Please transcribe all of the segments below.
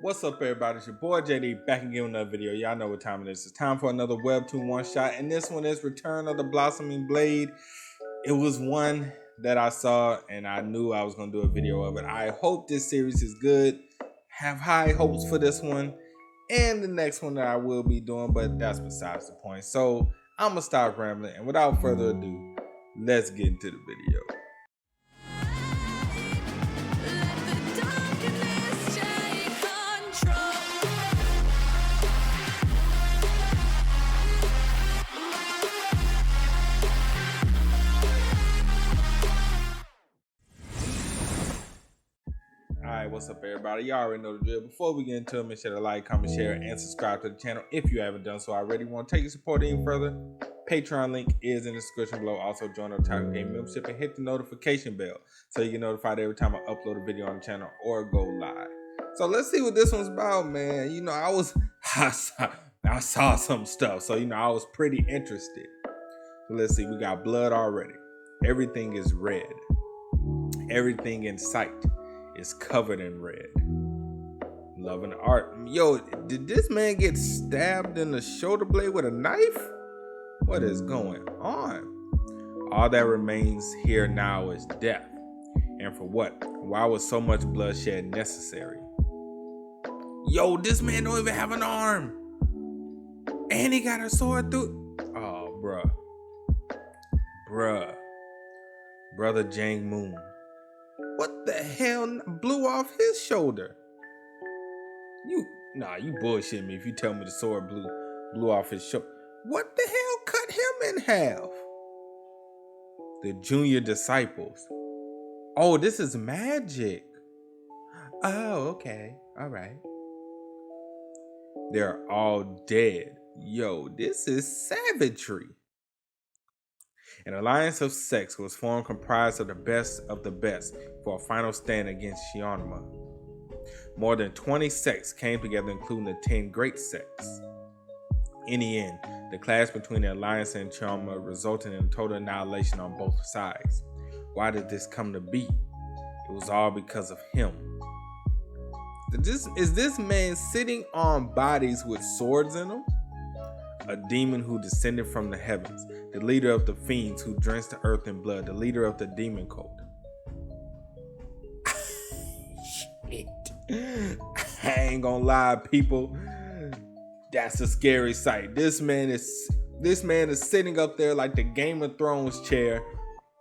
What's up, everybody? It's your boy JD back again with another video. Y'all know what time it is. It's time for another Webtoon one shot, and this one is Return of the Blossoming Blade. It was one that I saw, and I knew I was going to do a video of it. I hope this series is good. Have high hopes for this one and the next one that I will be doing, but that's besides the point. So I'm going to stop rambling, and without further ado, let's get into the video. Alright, what's up, everybody? Y'all already know the drill. Before we get into it, make sure to like, comment, share, and subscribe to the channel if you haven't done so already. Want to take your support any further? Patreon link is in the description below. Also, join our Title Game membership and hit the notification bell so you get notified every time I upload a video on the channel or go live. So let's see what this one's about, man. You know, I saw some stuff, so I was pretty interested. So let's see. We got blood already. Everything is red. Everything in sight is covered in red. Loving art. Yo, did this man get stabbed in the shoulder blade with a knife? What is going on? All that remains here now is death. And for what? Why was so much bloodshed necessary? Yo, this man don't even have an arm. And he got a sword through. Oh, bruh. Brother Jang Moon. What the hell blew off his shoulder? You bullshit me if you tell me the sword blew off his shoulder. What the hell cut him in half? The junior disciples. Oh, this is magic. Oh, okay. All right. They're all dead. Yo, this is savagery. An alliance of sects was formed comprised of the best for a final stand against Shionma. More than 20 sects came together, including the 10 great sects. In the end, the clash between the alliance and Shionma resulted in total annihilation on both sides. Why did this come to be? It was all because of him. Is this man sitting on bodies with swords in them? A demon who descended from the heavens, the leader of the fiends who drenched the earth in blood, the leader of the demon cult. Shit. I ain't gonna lie, people. That's a scary sight. This man is sitting up there like the Game of Thrones chair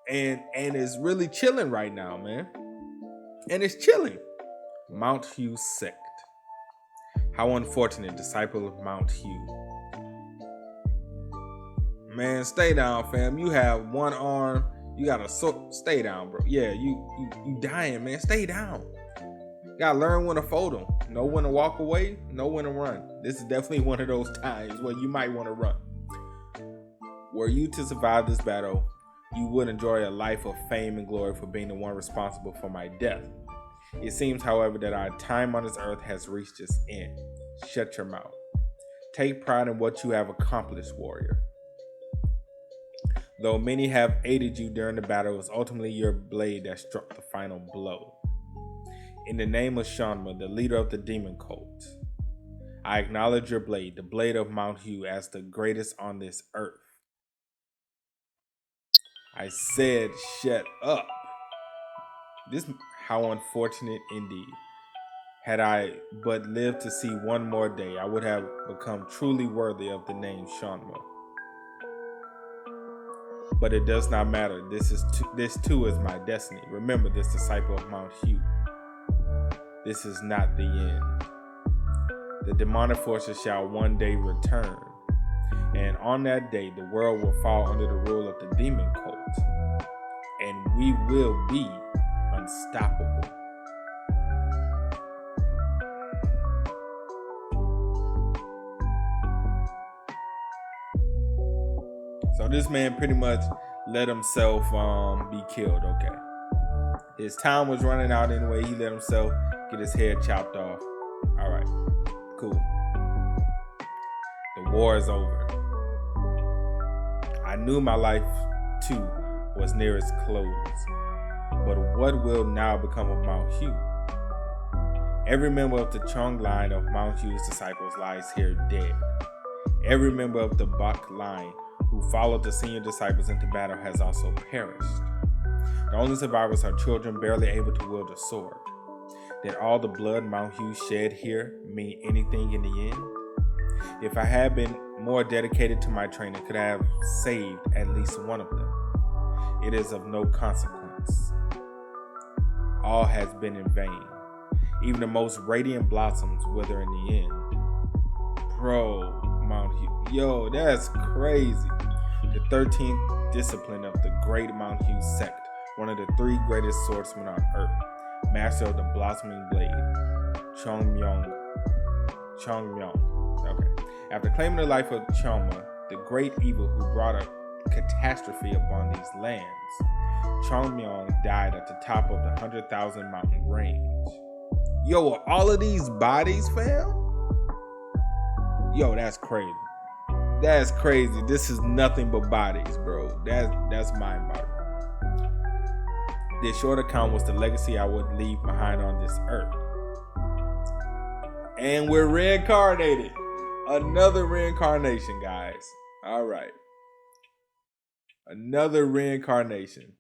and is really chilling right now, man. And it's chilling. Mount Hua sect. How unfortunate, disciple of Mount Hua. Man, stay down, fam. You have one arm. You got a sword. Stay down, bro. Yeah, you dying, man. Stay down. You gotta learn when to fold them. Know when to walk away. Know when to run. This is definitely one of those times where you might want to run. Were you to survive this battle, you would enjoy a life of fame and glory for being the one responsible for my death. It seems, however, that our time on this earth has reached its end. Shut your mouth. Take pride in what you have accomplished, warrior. Though many have aided you during the battle, it was ultimately your blade that struck the final blow. In the name of Shionma, the leader of the demon cult, I acknowledge your blade, the blade of Mount Hua, as the greatest on this earth. I said, shut up. How unfortunate indeed. Had I but lived to see one more day, I would have become truly worthy of the name Shionma. But it does not matter. This too is my destiny. Remember this, disciple of Mount Hua. This is not the end. The demonic forces shall one day return. And on that day, the world will fall under the rule of the demon cult. And we will be unstoppable. So this man pretty much let himself be killed, okay. His time was running out anyway. He let himself get his head chopped off. All right, cool. The war is over. I knew my life too was near its close. But what will now become of Mount Hua? Every member of the Chong line of Mount Hua's disciples lies here dead. Every member of the Bak line who followed the senior disciples into battle has also perished. The only survivors are children barely able to wield a sword. Did all the blood Mount Hua shed here mean anything in the end? If I had been more dedicated to my training, could I have saved at least one of them? It is of no consequence. All has been in vain. Even the most radiant blossoms wither in the end. Bro, Mount Hua. Yo, that's crazy. The 13th discipline of the great Mount Hua sect, one of the 3 greatest swordsmen on earth, master of the blossoming blade, Chongmyong. Okay. After claiming the life of Choma, the great evil who brought a catastrophe upon these lands, Chongmyong died at the top of the 100,000 mountain range. Yo, are all of these bodies, fam? Yo, that's crazy. That's crazy. This is nothing but bodies, bro. That's mind-boggling. This short account was the legacy I would leave behind on this earth. And we're reincarnated. Another reincarnation, guys. All right. Another reincarnation.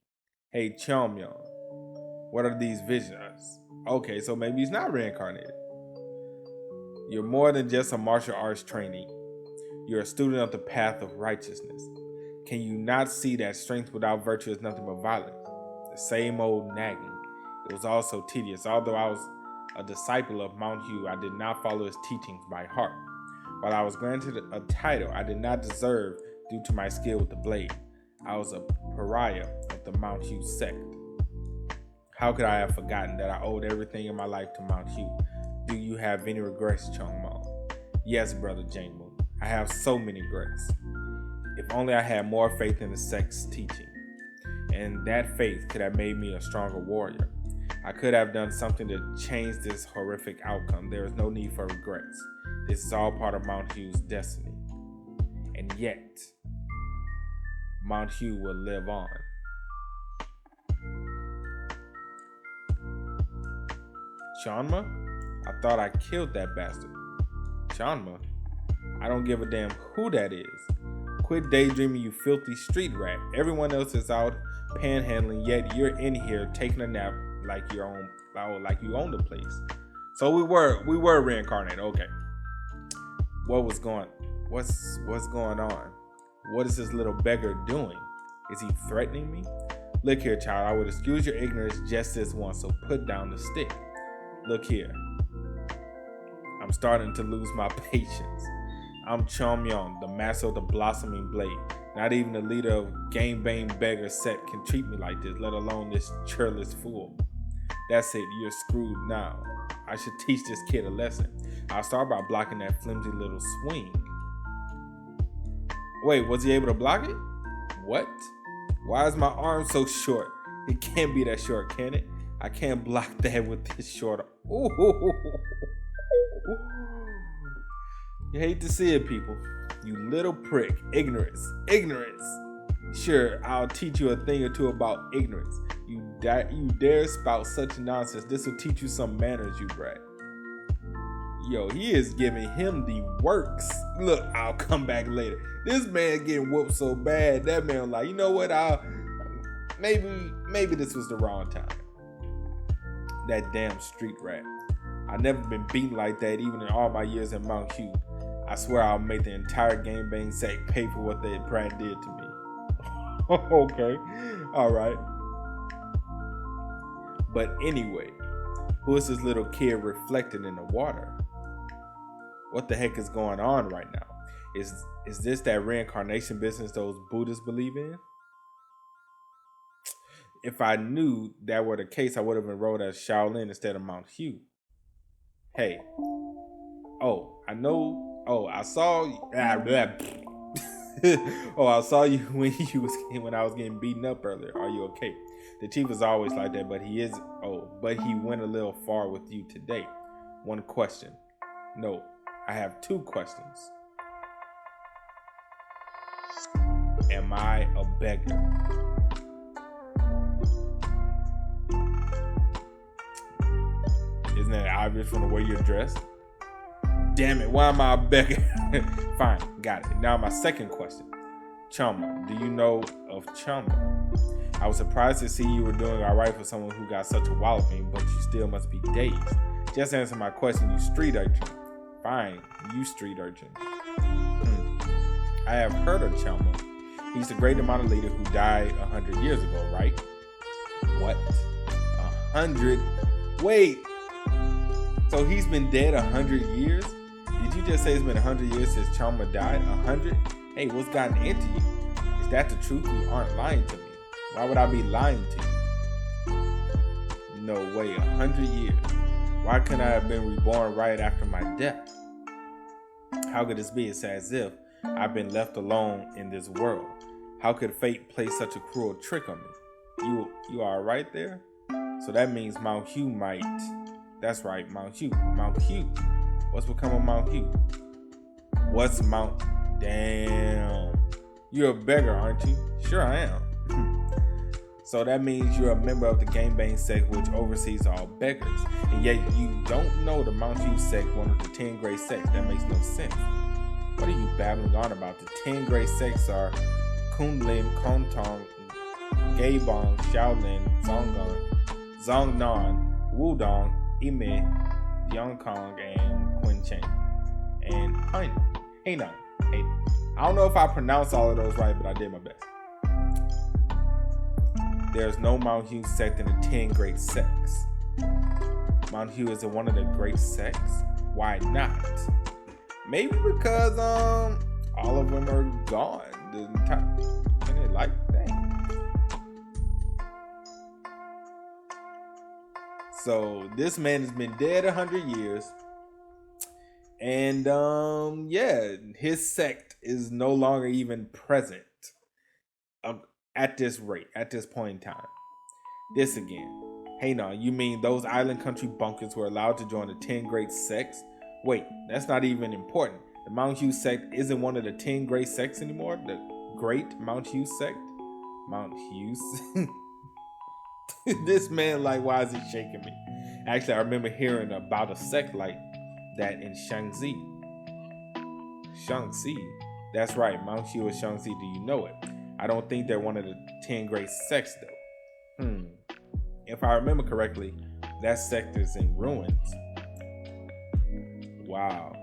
Hey, Chomyeon, what are these visions? Okay, so maybe he's not reincarnated. You're more than just a martial arts trainee. You're a student of the path of righteousness. Can you not see that strength without virtue is nothing but violence? The same old nagging. It was also tedious. Although I was a disciple of Mount Hua, I did not follow his teachings by heart. While I was granted a title I did not deserve due to my skill with the blade, I was a pariah of the Mount Hua sect. How could I have forgotten that I owed everything in my life to Mount Hua? Do you have any regrets, Chongmo? Yes, brother Jangmo. I have so many regrets. If only I had more faith in the sect's teaching. And that faith could have made me a stronger warrior. I could have done something to change this horrific outcome. There is no need for regrets. This is all part of Mount Hua's destiny. And yet, Mount Hua will live on. Shanma? I thought I killed that bastard. Shanma? I don't give a damn who that is. Quit daydreaming, you filthy street rat. Everyone else is out panhandling, yet you're in here taking a nap like you own the place. So we were reincarnated. Okay. What's going on? What is this little beggar doing? Is he threatening me? Look here, child. I would excuse your ignorance just this once, so put down the stick. Look here. I'm starting to lose my patience. I'm Chomyeon, the master of the blossoming blade. Not even the leader of gangbang beggar set can treat me like this, let alone this churlish fool. That's it, you're screwed now. I should teach this kid a lesson. I'll start by blocking that flimsy little swing. Wait, was he able to block it? What? Why is my arm so short? It can't be that short, can it? I can't block that with this short. Ooh. You hate to see it, people. You little prick. Ignorance. Sure, I'll teach you a thing or two about ignorance. You dare spout such nonsense. This will teach you some manners, you brat. Yo, he is giving him the works. Look, I'll come back later. This man getting whooped so bad. That man like, you know what? Maybe this was the wrong time. That damn street rat. I've never been beaten like that, even in all my years in Mount Hua. I swear I'll make the entire gangbang sect pay for what that brat did to me. Okay, all right. But anyway, who is this little kid reflected in the water? What the heck is going on right now? Is this that reincarnation business those Buddhists believe in? If I knew that were the case, I would have enrolled as Shaolin instead of Mount Hua. Hey. Oh, I know. Oh, I saw you. Oh, I saw you when I was getting beaten up earlier. Are you okay? The chief is always like that, but he went a little far with you today. One question. No, I have 2 questions. Am I a beggar? Isn't that obvious from the way you're dressed? Damn it, why am I a beggar? Fine, got it. Now my second question. Chama, do you know of Chama? I was surprised to see you were doing alright for someone who got such a walloping, but you still must be dazed. Just answer my question, you street urchin. Fine, you street urchin. I have heard of Chama. He's the great Amana leader who died 100 years ago, right? What? 100? Wait. So he's been dead 100 years? Did you just say it's been 100 years since Chama died? 100? Hey, what's gotten into you? Is that the truth? You aren't lying to me. Why would I be lying to you? No way, 100 years. Why couldn't I have been reborn right after my death? How could this be? It's as if I've been left alone in this world. How could fate play such a cruel trick on me? You are right there? So that means Mount Hua might... That's right, Mount Hua. Mount Hua. What's become of Mount Hua? What's Mount... Damn. You're a beggar, aren't you? Sure I am. So that means you're a member of the Gangbang sect, which oversees all beggars. And yet you don't know the Mount Hua sect, one of the 10 great sects. That makes no sense. What are you babbling on about? The 10 great sects are Kunlin, Kontong, Gaebong, Shaolin, Zongnan, Wudong, Ime, Yongkong, and Quincheng. And Hainan. I don't know if I pronounced all of those right, but I did my best. There's no Mount Hua sect in the 10 great sects. Mount Hua isn't one of the great sects? Why not? Maybe because all of them are gone. And they like that. So this man has been dead 100 years. And yeah, his sect is no longer even present. At this rate, at this point in time. This again. Hey, no, you mean those island country bunkers were allowed to join the 10 great sects? Wait, that's not even important. The Mount Hua sect isn't one of the 10 great sects anymore? The great Mount Hua sect? Mount Hua? This man, like, why is he shaking me? Actually, I remember hearing about a sect like that in Shaanxi. Shaanxi? That's right, Mount Hua Shaanxi, do you know it? I don't think they're one of the 10 great sects, though. If I remember correctly, that sect is in ruins. Wow.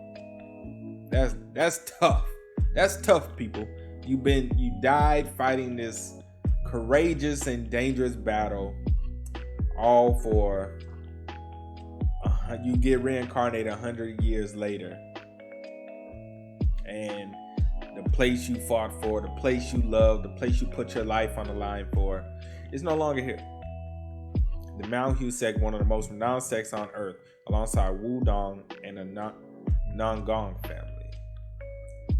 That's tough. That's tough, people. You died fighting this courageous and dangerous battle, all for you get reincarnated 100 years later. And the place you fought for, the place you loved, the place you put your life on the line for, is no longer here. The Mount Hua sect, one of the most renowned sects on earth, alongside Wudong and the Nongong family.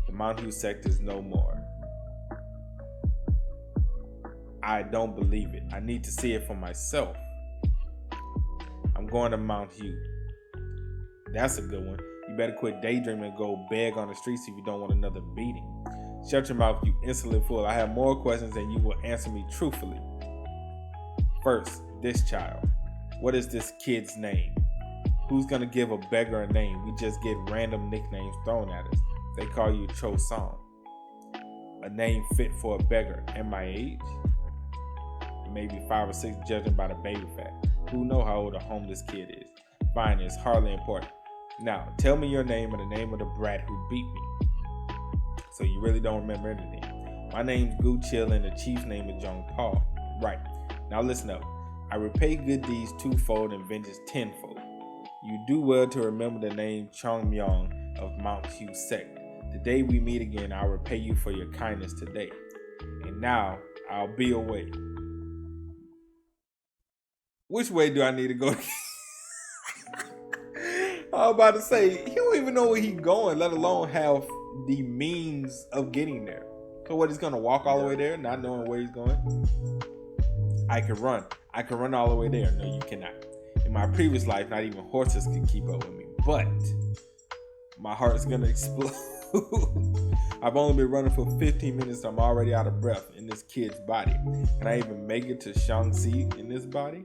The Mount Hua sect is no more. I don't believe it. I need to see it for myself. I'm going to Mount Hua. That's a good one. You better quit daydreaming and go beg on the streets if you don't want another beating. Shut your mouth, you insolent fool. I have more questions than you will answer me truthfully. First, this child. What is this kid's name? Who's gonna give a beggar a name? We just get random nicknames thrown at us. They call you Cho Song. A name fit for a beggar. And my age? Maybe 5 or 6, judging by the baby fat. Who know how old a homeless kid is? Fine, it's hardly important. Now, tell me your name and the name of the brat who beat me. So you really don't remember anything. My name's Gu Chill and the chief's name is Jong Paul. Right. Now listen up. I repay good deeds twofold and vengeance tenfold. You do well to remember the name Chong Myong of Mount Hua sect. The day we meet again, I'll repay you for your kindness today. And now, I'll be away. Which way do I need to go? I was about to say, he don't even know where he's going, let alone have the means of getting there. So what, he's gonna walk all the way there, not knowing where he's going? I can run. I can run all the way there. No, you cannot. In my previous life, not even horses could keep up with me. But my heart's gonna explode. I've only been running for 15 minutes. I'm already out of breath in this kid's body. Can I even make it to Shaanxi in this body?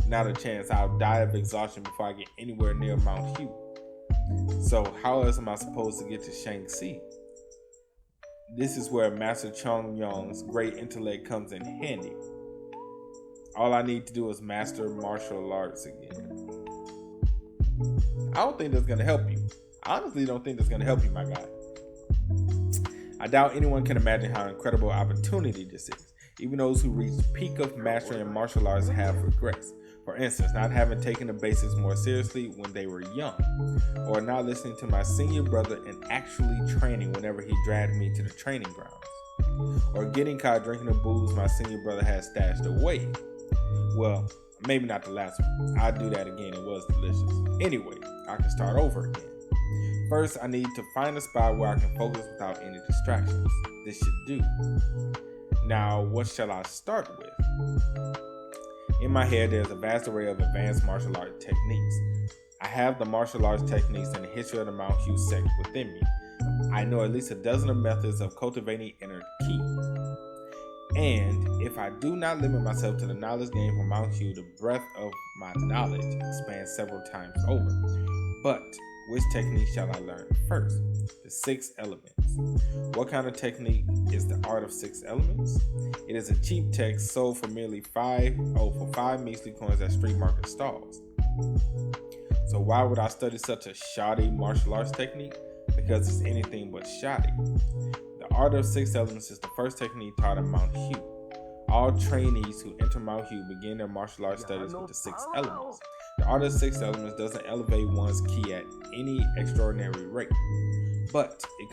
Not a chance. I'll die of exhaustion before I get anywhere near Mount Hua. So how else am I supposed to get to Shaanxi? This is where Master Chong Yong's great intellect comes in handy. All I need to do is master martial arts again. I don't think that's going to help you. I honestly don't think that's going to help you, my guy. I doubt anyone can imagine how incredible opportunity this is. Even those who reach peak of mastery in martial arts have regrets. For instance, not having taken the basics more seriously when they were young, or not listening to my senior brother and actually training whenever he dragged me to the training grounds, or getting caught drinking the booze my senior brother had stashed away. Well, maybe not the last one. I'd do that again. It was delicious. Anyway, I can start over again. First, I need to find a spot where I can focus without any distractions. This should do. Now, what shall I start with? In my head, there's a vast array of advanced martial arts techniques. I have the martial arts techniques and the history of the Mount Hua sect within me. I know at least a dozen of methods of cultivating inner ki. And if I do not limit myself to the knowledge gained from Mount Hua, the breadth of my knowledge expands several times over. But which technique shall I learn first? The 6 elements. What kind of technique is the art of 6 elements? It is a cheap text sold for merely 5 measly coins at street market stalls. So why would I study such a shoddy martial arts technique? Because it's anything but shoddy. The art of 6 elements is the first technique taught at Mount Hua. All trainees who enter Mount Hua begin their martial arts studies with the 6 elements. The art of 6 elements doesn't elevate one's ki at any extraordinary rate, but it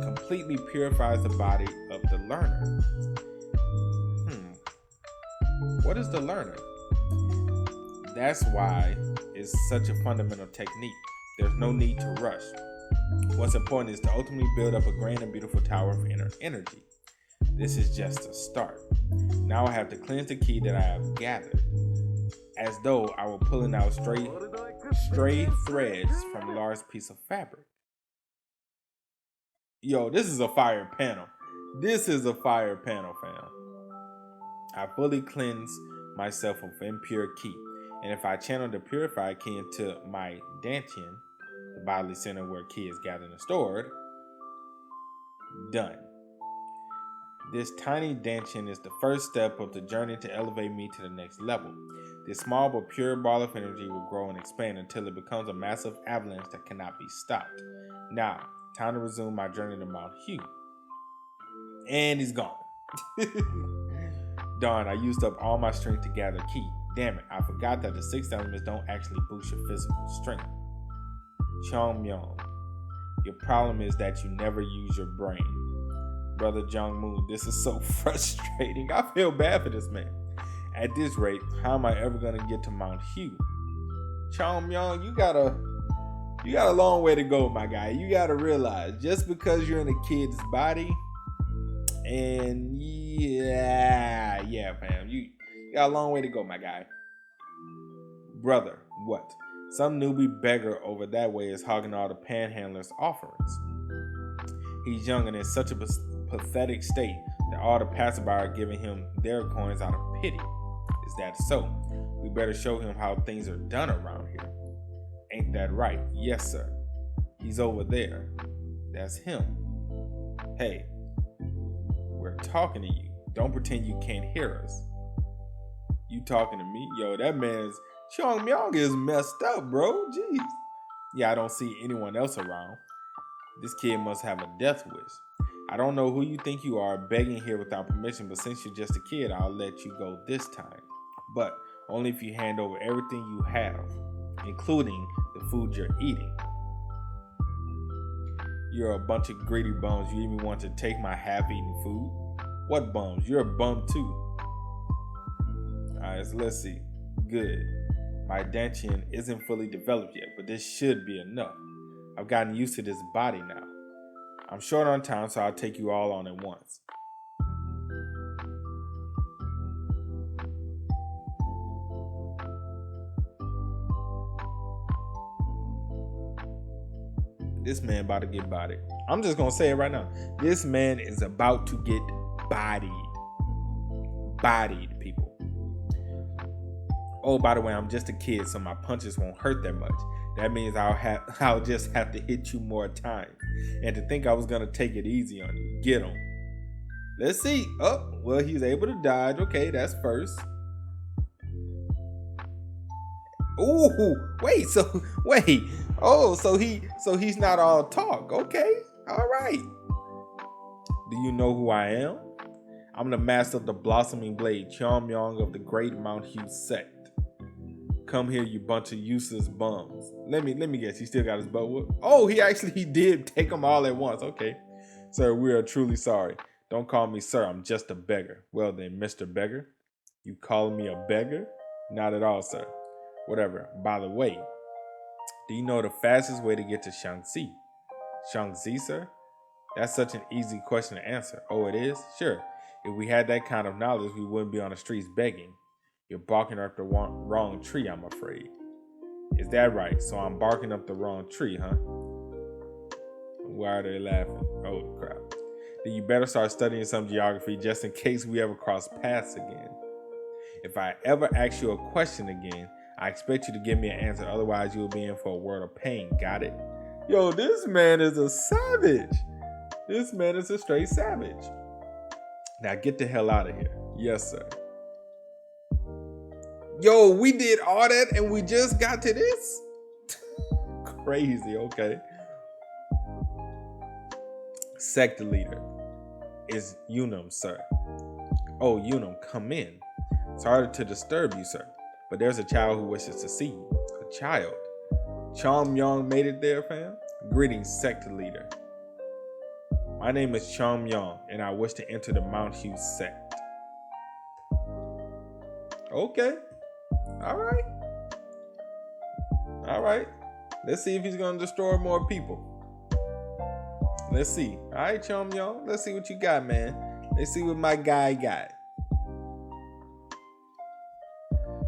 completely purifies the body of the learner. What is the learner? That's why it's such a fundamental technique. There's no need to rush. What's important is to ultimately build up a grand and beautiful tower of inner energy. This is just a start. Now I have to cleanse the ki that I have gathered, as though I were pulling out stray threads from a large piece of fabric. Yo, this is a fire panel. This is a fire panel, fam. I fully cleanse myself of impure ki, and if I channel the purified ki into my dantian, the bodily center where ki is gathered and stored, done. This tiny dantian is the first step of the journey to elevate me to the next level. This small but pure ball of energy will grow and expand until it becomes a massive avalanche that cannot be stopped. Now, time to resume my journey to Mount Hua. And he's gone. Darn, I used up all my strength to gather ki. Damn it, I forgot that the 6 elements don't actually boost your physical strength. Chong Myong, your problem is that you never use your brain. Brother Jongmu, this is so frustrating. I feel bad for this man. At this rate, how am I ever gonna get to Mount Hua? Chong Myong, you got a long way to go, my guy. You gotta realize, just because you're in a kid's body, and yeah, fam, you got a long way to go, my guy. Brother, what? Some newbie beggar over that way is hogging all the panhandlers' offerings. He's young and in such a pathetic state that all the passerby are giving him their coins out of pity. Is that so? We better show him how things are done around here. Ain't that right? Yes, sir. He's over there. That's him. Hey, we're talking to you. Don't pretend you can't hear us. You talking to me? Yo, that man's Chong Myong is messed up, bro. Jeez. Yeah, I don't see anyone else around. This kid must have a death wish. I don't know who you think you are begging here without permission, but since you're just a kid, I'll let you go this time. But only if you hand over everything you have, including the food you're eating. You're a bunch of greedy bums. You even want to take my half-eaten food? What bums? You're a bum too. Alright, so let's see. Good. My dantian isn't fully developed yet, but this should be enough. I've gotten used to this body now. I'm short on time, so I'll take you all on at once. This man about to get bodied. I'm just gonna say it right now. This man is about to get bodied. Bodied, people. Oh, by the way, I'm just a kid, so my punches won't hurt that much. That means I'll just have to hit you more times. And to think I was gonna take it easy on you. Get him. Let's see. Oh, well, he's able to dodge. Okay, that's first. Ooh, wait. Oh, so he's not all talk. Okay, all right. Do you know who I am? I'm the master of the blossoming blade, Cheom of the great Mount Hua sect. Come here, you bunch of useless bums. Let me guess. He still got his butt whooped. Oh, he did take them all at once. Okay, sir, we are truly sorry. Don't call me sir. I'm just a beggar. Well then, Mr. Beggar, you calling me a beggar? Not at all, sir. Whatever. By the way, do you know the fastest way to get to Shaanxi? Shaanxi, sir? That's such an easy question to answer. Oh, it is? Sure. If we had that kind of knowledge, we wouldn't be on the streets begging. You're barking up the wrong tree, I'm afraid. Is that right? So I'm barking up the wrong tree, huh? Why are they laughing? Oh, crap. Then you better start studying some geography just in case we ever cross paths again. If I ever ask you a question again, I expect you to give me an answer. Otherwise, you'll be in for a world of pain. Got it? Yo, this man is a savage. This man is a straight savage. Now get the hell out of here. Yes, sir. Yo, we did all that and we just got to this? Crazy, okay. Sect leader is Unum, sir. Oh, Unum, come in. Sorry to disturb you, sir, but there's a child who wishes to see you. A child. Cheom made it there, fam? Greetings, sect leader. My name is Cheom and I wish to enter the Mount Hua sect. Okay. All right. Let's see if he's going to destroy more people. Let's see. All right, Cheom. Let's see what you got, man. Let's see what my guy got.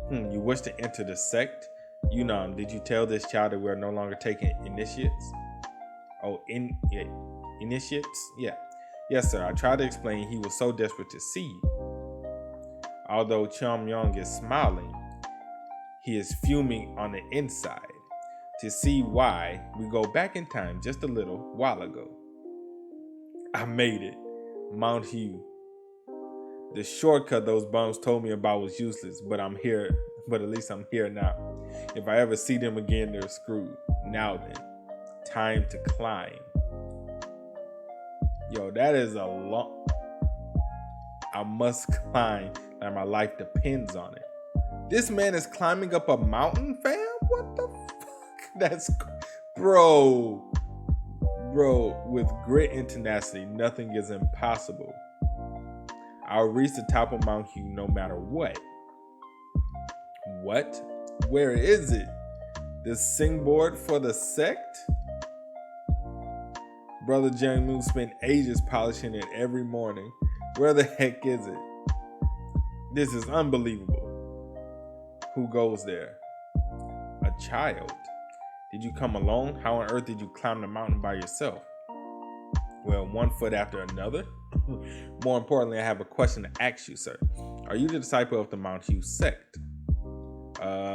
You wish to enter the sect? Unum, did you tell this child that we're no longer taking initiates? Oh, initiates? Yeah. Yes, sir. I tried to explain he was so desperate to see you. Although Cheom is smiling, he is fuming on the inside. To see why, we go back in time just a little while ago. I made it. Mount Hua. The shortcut those bums told me about was useless, but I'm here. But at least I'm here now. If I ever see them again, they're screwed. Now then, time to climb. Yo, that is a long... I must climb, and my life depends on it. This man is climbing up a mountain, fam? What the fuck? That's... Bro, with grit and tenacity, nothing is impossible. I'll reach the top of Mount Hua no matter what. What? Where is it? The singboard for the sect? Brother Jang-Moon spent ages polishing it every morning. Where the heck is it? This is unbelievable. Who goes there? A child. Did you come alone? How on earth did you climb the mountain by yourself? Well, one foot after another. More importantly, I have a question to ask you, sir. Are you the disciple of the Mount Hua sect?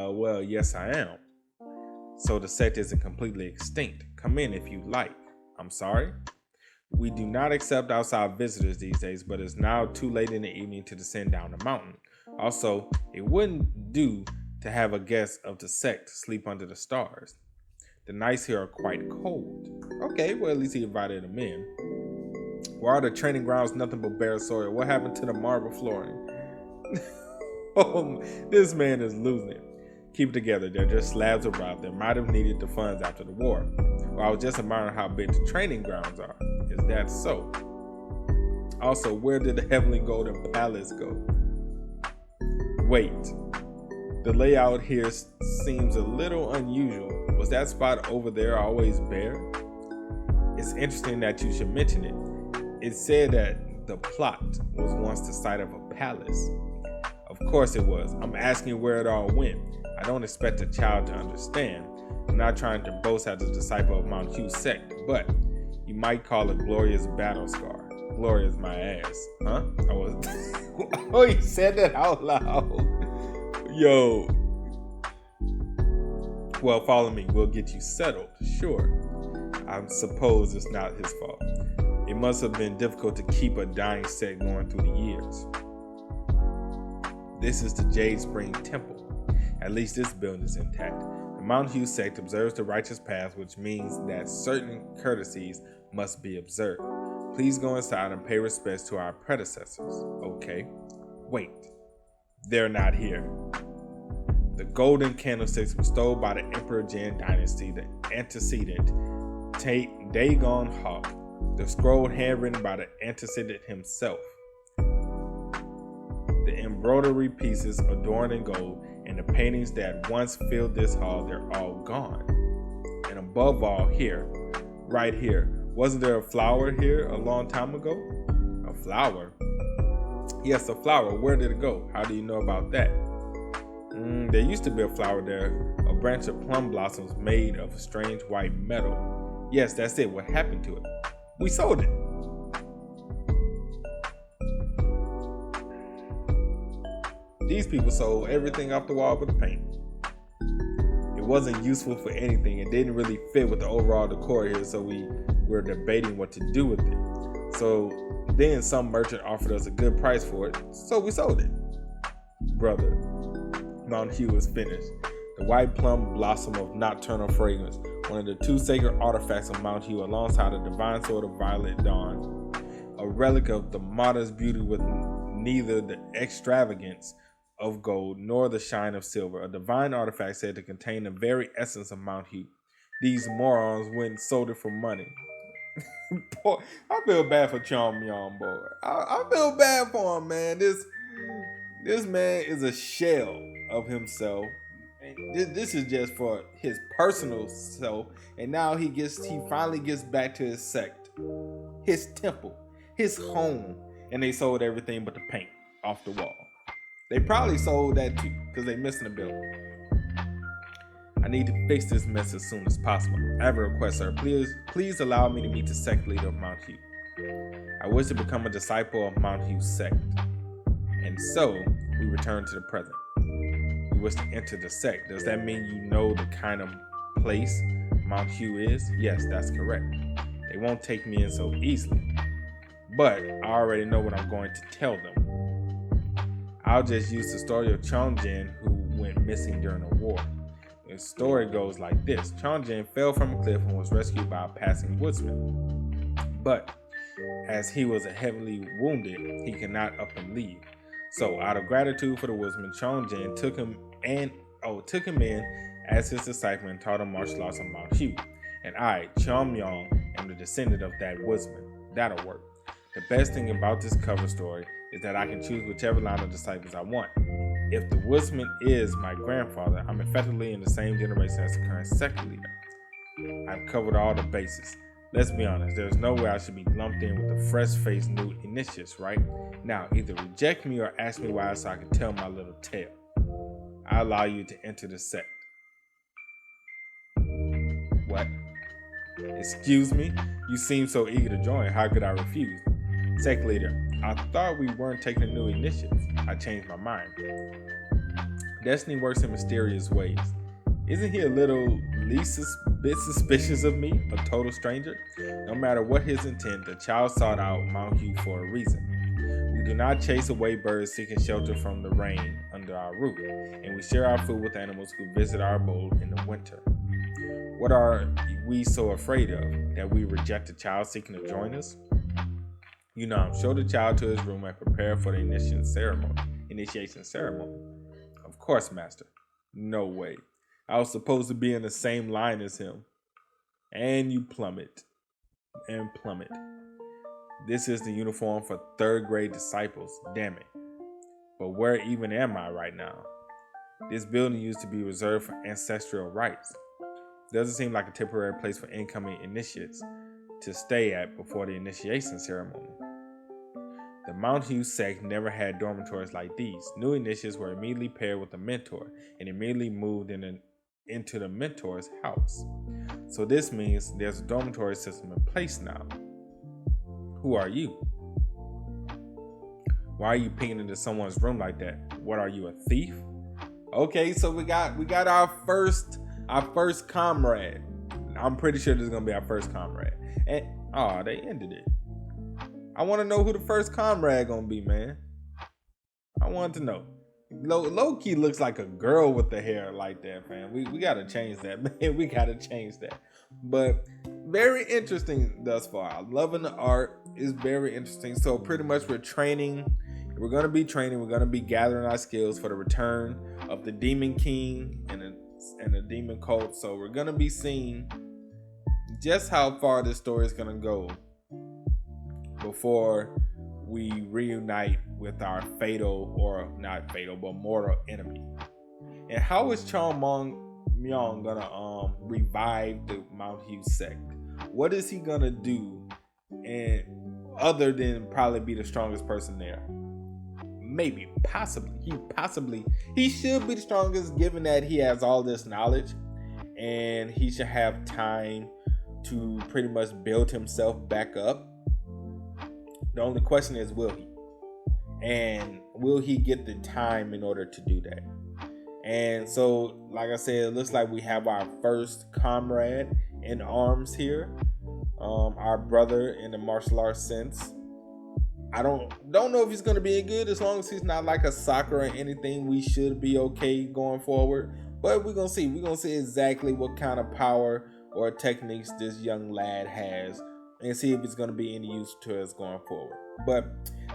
Well, yes, I am. So the sect isn't completely extinct. Come in if you like. I'm sorry? We do not accept outside visitors these days, but it's now too late in the evening to descend down the mountain. Also, it wouldn't do to have a guest of the sect sleep under the stars. The nights here are quite cold. Okay, well, at least he invited him in. Why are the training grounds nothing but bare soil? What happened to the marble flooring? Oh, this man is losing it. Keep it together. They're just slabs of rock that might have needed the funds after the war. Well, I was just admiring how big the training grounds are. Is that so? Also, where did the Heavenly Golden Palace go? Wait. The layout here seems a little unusual. Was that spot over there always bare? It's interesting that you should mention it. It said that the plot was once the site of a palace. Of course it was. I'm asking where it all went. I don't expect a child to understand. I'm not trying to boast as a disciple of Mount Hua sect, but You might call a glorious battle scar. Glorious my ass. Huh? I was Oh, he said that out loud. Yo. Well, follow me. We'll get you settled. Sure. I suppose it's not his fault. It must have been difficult to keep a dying sect going through the years. This is the Jade Spring Temple. At least this building is intact. The Mount Hua sect observes the righteous path, which means that certain courtesies must be observed. Please go inside and pay respects to our predecessors. Okay. Wait. They're not here. The golden candlesticks were stolen by the Emperor Jin dynasty, the antecedent Dagon Hawk, the scroll handwritten by the antecedent himself. The embroidery pieces adorned in gold and the paintings that once filled this hall, they're all gone. And above all, here, right here, wasn't there a flower here a long time ago? A flower? Yes, a flower. Where did it go? How do you know about that? There used to be a flower there, a branch of plum blossoms made of a strange white metal. Yes, that's it. What happened to it? We sold it. These people sold everything off the wall but the paint. It wasn't useful for anything. It didn't really fit with the overall decor here, so we were debating what to do with it. So then some merchant offered us a good price for it, so we sold it. Brother, Mount Hua was finished. The white plum blossom of nocturnal fragrance, one of the two sacred artifacts of Mount Hua, alongside a divine sword of violet dawn, a relic of the modest beauty with neither the extravagance of gold nor the shine of silver, a divine artifact said to contain the very essence of Mount Hua. These morons went and sold it for money. Boy, I feel bad for Chom Yom, boy. I feel bad for him, man. This man is a shell of himself. This is just for his personal self, and now he finally gets back to his sect, his temple, his home, and they sold everything but the paint off the wall. They probably sold that too, because they missing a building. I need to fix this mess as soon as possible. I have a request, sir. Please allow me to meet the sect leader of Mount Hua. I wish to become a disciple of Mount Hua sect. And so, we return to the present. You wish to enter the sect. Does that mean you know the kind of place Mount Hua is? Yes, that's correct. They won't take me in so easily. But I already know what I'm going to tell them. I'll just use the story of Chongjin, who went missing during the war. The story goes like this. Chongjin fell from a cliff and was rescued by a passing woodsman. But as he was heavily wounded, he could not up and leave. So out of gratitude for the woodsman, Chongjin took him in as his disciple and taught him martial arts on Mount Hua. And I, Chomyong, am the descendant of that woodsman. That'll work. The best thing about this cover story is that I can choose whichever line of disciples I want. If the woodsman is my grandfather, I'm effectively in the same generation as the current sect leader. I've covered all the bases. Let's be honest, there's no way I should be lumped in with the fresh-faced new initiates, right? Now, either reject me or ask me why so I can tell my little tale. I allow you to enter the sect. What? Excuse me? You seem so eager to join. How could I refuse? Sect leader, I thought we weren't taking new initiatives. I changed my mind. Destiny works in mysterious ways. Isn't he a little least bit suspicious of me, a total stranger? No matter what his intent, the child sought out Mount Hua for a reason. We do not chase away birds seeking shelter from the rain under our roof, and we share our food with animals who visit our abode in the winter. What are we so afraid of, that we reject a child seeking to join us? You know, show the child to his room and prepare for the initiation ceremony. Of course, master. No way. I was supposed to be in the same line as him. And you plummet. This is the uniform for third grade disciples. Damn it. But where even am I right now? This building used to be reserved for ancestral rites. Doesn't seem like a temporary place for incoming initiates to stay at before the initiation ceremony. The Mount Hua sect never had dormitories like these. New initiates were immediately paired with a mentor and immediately moved into the mentor's house. So this means there's a dormitory system in place now. Who are you? Why are you peeking into someone's room like that? What are you, a thief? Okay, so we got our first comrade. I'm pretty sure this is gonna be our first comrade. And they ended it. I want to know who the first comrade gonna be, man. I want to know. Low key looks like a girl with the hair like that, man. We gotta change that, man. We gotta change that. But very interesting thus far. I'm loving the art. It's very interesting. So pretty much we're training. We're gonna be training. We're gonna be gathering our skills for the return of the Demon King and the Demon Cult. So we're gonna be seeing just how far this story is gonna go before we reunite with our fatal, or not fatal, but mortal enemy. And how is Chong Myong gonna revive the Mount Hua sect? What is he gonna do, and other than probably be the strongest person there? Maybe, possibly, he should be the strongest, given that he has all this knowledge, and he should have time to pretty much build himself back up. The only question is, will he? And will he get the time in order to do that? And so, like I said, it looks like we have our first comrade in arms here. Our brother in the martial arts sense. I don't know if he's going to be good. As long as he's not like a soccer or anything, we should be okay going forward. But we're going to see. We're going to see exactly what kind of power or techniques this young lad has, and see if it's going to be any use to us going forward. But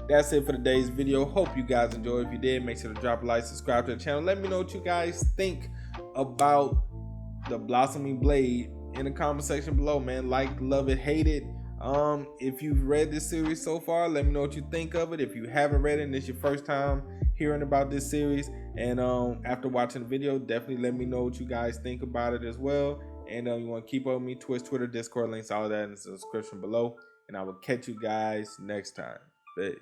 that's it for today's video. Hope you guys enjoyed. If you did, make sure to drop a like, subscribe to the channel. Let me know what you guys think about the Blossoming Blade in the comment section below, man. Like, love it, hate it. If you've read this series so far, let me know what you think of it. If you haven't read it and it's your first time hearing about this series, and after watching the video, definitely let me know what you guys think about it as well. And you want to keep up with me, Twitch, Twitter, Discord, links, all of that in the description below. And I will catch you guys next time. Peace.